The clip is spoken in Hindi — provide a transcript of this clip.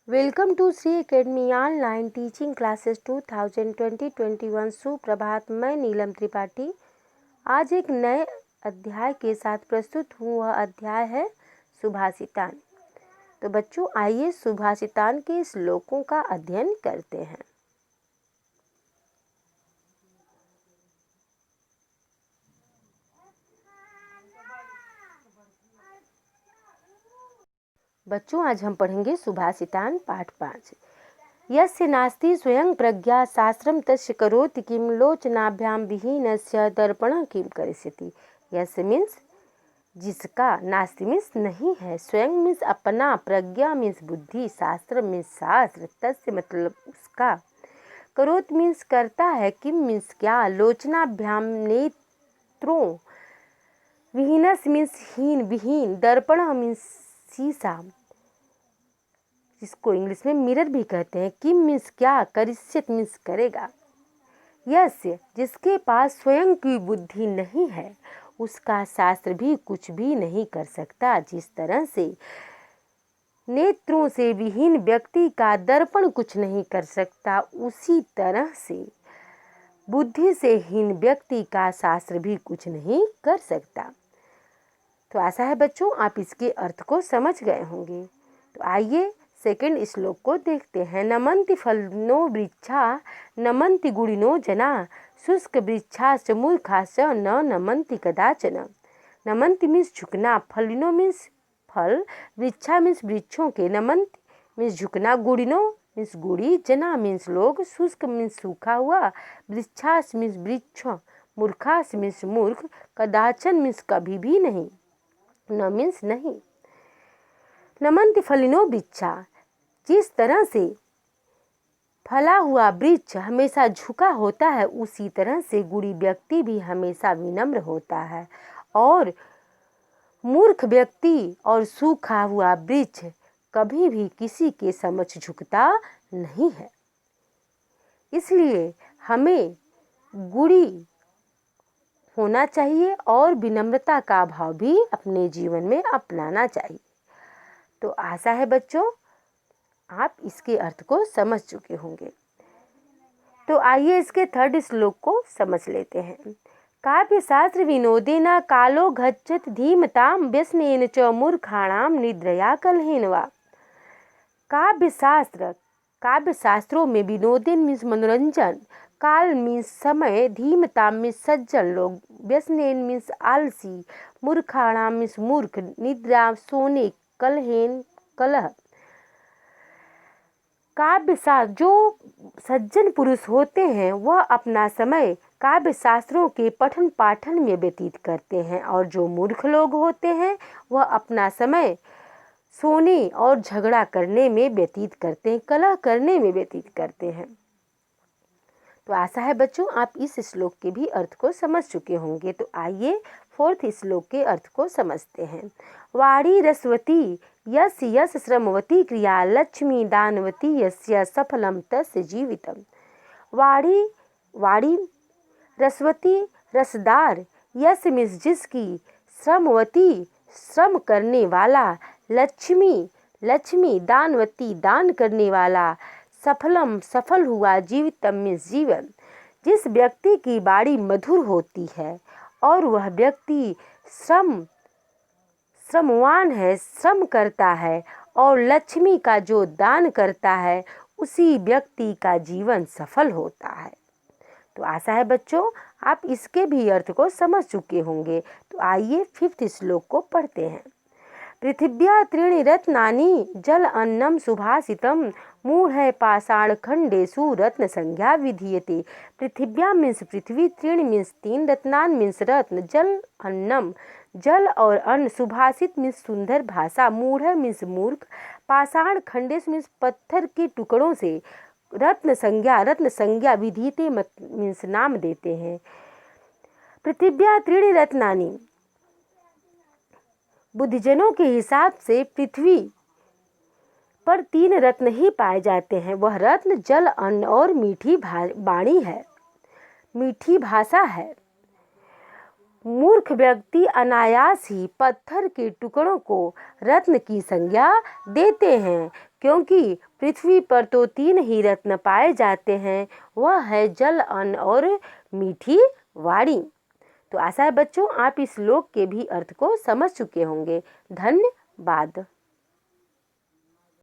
Welcome to Shri academy online teaching classes 2020-21। सुप्रभात। मैं नीलम त्रिपाठी आज एक नए अध्याय के साथ प्रस्तुत हूँ। वह अध्याय है सुभाषितान। तो बच्चों, आइए सुभाषितान के श्लोकों का अध्ययन करते हैं। बच्चों, आज हम पढ़ेंगे सुभाषितान पाठ 5। यस्य नास्ति स्वयं प्रज्ञा शास्त्रम तस्य करोति किम लोचनाभ्याम विहीनस्य दर्पण किम करिष्यति। यस्य मीन्स जिसका, नास्ति मीन्स नहीं है, स्वयं मीन्स अपना, प्रज्ञा मीन्स बुद्धि, शास्त्र मीन्स शास्त्र, तस्य मतलब उसका, करोत मीन्स करता है, किम मीन्स क्या, लोचनाभ्याम नेत्रों, विहीनस मीन्स हीन विहीन, दर्पण मीन्स शीशा, जिसको इंग्लिश में मिरर भी कहते हैं, किम मीन्स क्या, करिष्यत मीन्स करेगा। यस्य जिसके पास स्वयं की बुद्धि नहीं है, उसका शास्त्र भी कुछ भी नहीं कर सकता। जिस तरह से नेत्रों से विहीन व्यक्ति का दर्पण कुछ नहीं कर सकता, उसी तरह से बुद्धि से हीन व्यक्ति का शास्त्र भी कुछ नहीं कर सकता। तो आशा है बच्चों आप इसके अर्थ को समझ गए होंगे। तो आइए सेकंड श्लोक को देखते हैं। नमन्ति फलिनो वृक्षा नमन्ति गुणिनो जना शुष्क वृक्षाश्च मूर्खाश्च न नमन्ति कदाचन। नमन्ति मीन्स झुकना, फलिनो मीन्स फल, वृक्षा मीन्स वृक्षों के, नमन्ति मीन्स झुकना, गुणिनो मीन्स गुड़ी, जना मीन्स लोग, शुष्क मीन्स सूखा हुआ, वृक्षास मीन्स वृक्ष, मूर्खास मीन्स मूर्ख, कदाचन मीन्स कभी भी नहीं, न मीन्स नहीं। नमन्ति फलिनो वृक्षा, जिस तरह से फला हुआ वृक्ष हमेशा झुका होता है, उसी तरह से गुणी व्यक्ति भी हमेशा विनम्र होता है, और मूर्ख व्यक्ति और सूखा हुआ वृक्ष कभी भी किसी के समक्ष झुकता नहीं है। इसलिए हमें गुणी होना चाहिए और विनम्रता का भाव भी अपने जीवन में अपनाना चाहिए। तो आशा है बच्चों आप इसके अर्थ को समझ चुके होंगे। तो आइए इसके थर्ड श्लोक को समझ लेते हैं। काव्य शास्त्र विनोदेन कालो गच्छत धीमताम व्यसनेन च मूर्खाणाम निद्रया कलहेन वा। काव्य शास्त्रों में विनोदेन मीन्स मनोरंजन, काल मीन्स समय, धीमताम मीन्स सज्जन लोग, व्यसनेन मीन्स आलसी, मूर्खाणाम मीन्स मूर्ख, निद्रा सोने, कलहेन कलह। काव्य शास्त्र, जो सज्जन पुरुष होते हैं वह अपना समय काव्य शास्त्रों के पठन पाठन में व्यतीत करते हैं, और जो मूर्ख लोग होते हैं वह अपना समय सोने और झगड़ा करने में व्यतीत करते हैं, कलह करने में व्यतीत करते हैं। तो आशा है बच्चों आप इस श्लोक के भी अर्थ को समझ चुके होंगे। तो आइए फोर्थ श्लोक के अर्थ को समझते हैं। वाणी रसवती यस यस श्रमवती क्रिया लक्ष्मी दानवती यस्य सफलम तस्य जीवितम। वाणी रसवती रसदार, यस मीन्स जिसकी, श्रमवती श्रम करने वाला, लक्ष्मी दानवती दान करने वाला, सफलम सफल हुआ, जीवितम मीन्स जीवन। जिस व्यक्ति की वाणी मधुर होती है और वह व्यक्ति श्रमवान है, श्रम करता है, और लक्ष्मी का जो दान करता है, उसी व्यक्ति का जीवन सफल होता है। तो आशा है बच्चों आप इसके भी अर्थ को समझ चुके होंगे। तो आइए फिफ्थ श्लोक को पढ़ते हैं। पृथिव्या त्रीणि रत्नानि जल अन्नम सुभाषितम मूढ़ पाषाण खंडेषु रत्न संज्ञा विधीयते। पृथिव्या मीन्स पृथ्वी, त्रीणि मीन्स तीन, रत्नान मीन्स रत्न, जल अन्नम जल और अन्न, सुभाषित मीन्स सुंदर भाषा, मूढ़ मीन्स मूर्ख, पाषाण खंडेश मीन्स पत्थर के टुकड़ों से, रत्न संज्ञा विधीयते मीन्स नाम देते हैं। पृथिव्या त्रीणि रत्नानि, बुद्धिजनों के हिसाब से पृथ्वी पर तीन रत्न ही पाए जाते हैं। वह रत्न जल, अन्न और मीठी वाणी है, मीठी भाषा है। मूर्ख व्यक्ति अनायास ही पत्थर के टुकड़ों को रत्न की संज्ञा देते हैं, क्योंकि पृथ्वी पर तो 3 ही रत्न पाए जाते हैं, वह है जल, अन्न और मीठी वाणी। तो आशा है बच्चों आप इस श्लोक के भी अर्थ को समझ चुके होंगे। धन्यवाद।